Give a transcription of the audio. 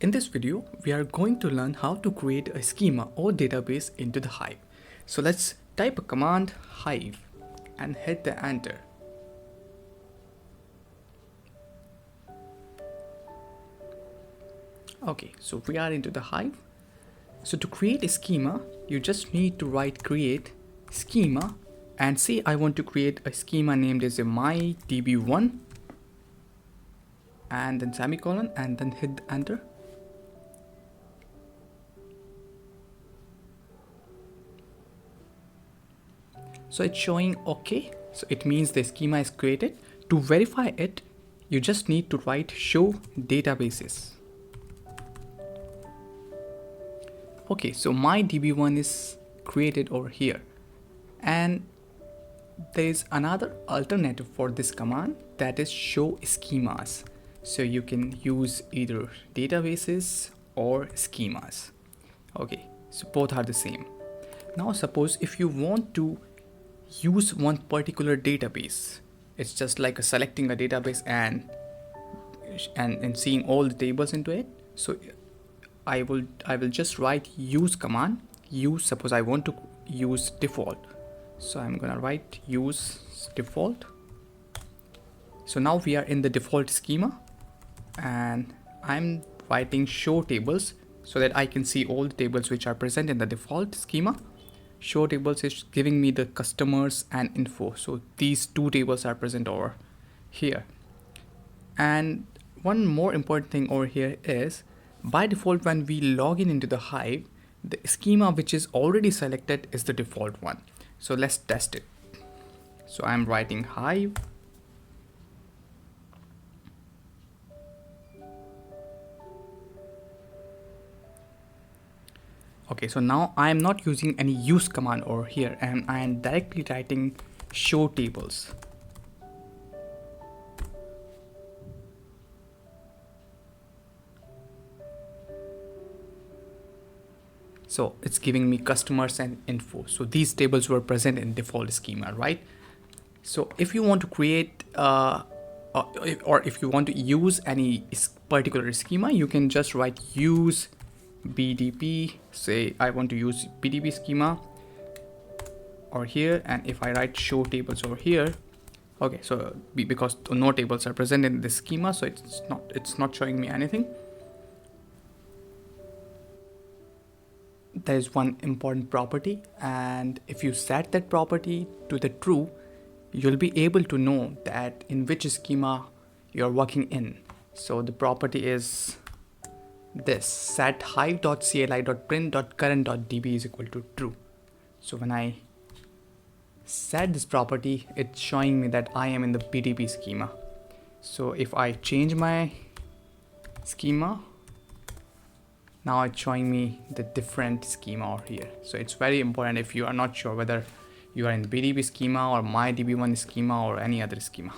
In this video, we are going to learn how to create a schema or database into the Hive. So let's type a command Hive and hit the enter. Okay, so we are into the Hive. So to create a schema, you just need to write create schema and say I want to create a schema named as a my db1 and then semicolon and then hit enter. So it's showing okay, so it means the schema is created. To verify it, you just need to write show databases. Okay, so my db1 is created over here, and there is another alternative for this command, that is show schemas. So you can use either databases or schemas. Okay, so both are the same. Now suppose if you want to use one particular database, it's just like selecting a database and seeing all the tables into it. So I will just write use command. Use, suppose I want to use default, so I'm gonna write use default. So now we are in the default schema and I'm writing show tables so that I can see all the tables which are present in the default schema. Show tables is giving me the customers and info, so these two tables are present over here. And one more important thing over here is, by default when we log in into the Hive, the schema which is already selected is the default one. So let's test it. So I'm writing Hive okay, so now I am not using any use command over here and I am directly writing show tables. So it's giving me customers and info. So these tables were present in default schema, right? So if you want to create or if you want to use any particular schema, you can just write use BDB. Say I want to use BDB schema over here, and if I write show tables over here, okay, so because no tables are present in this schema, so it's not showing me anything. There is one important property, and if you set that property to the true, you'll be able to know that in which schema you're working in. So the property is this: set hive.cli.print.current.db is equal to true. So when I set this property, it's showing me that I am in the BDB schema. So if I change my schema, now it's showing me the different schema over here. So it's very important if you are not sure whether you are in the BDB schema or my DB1 schema or any other schema.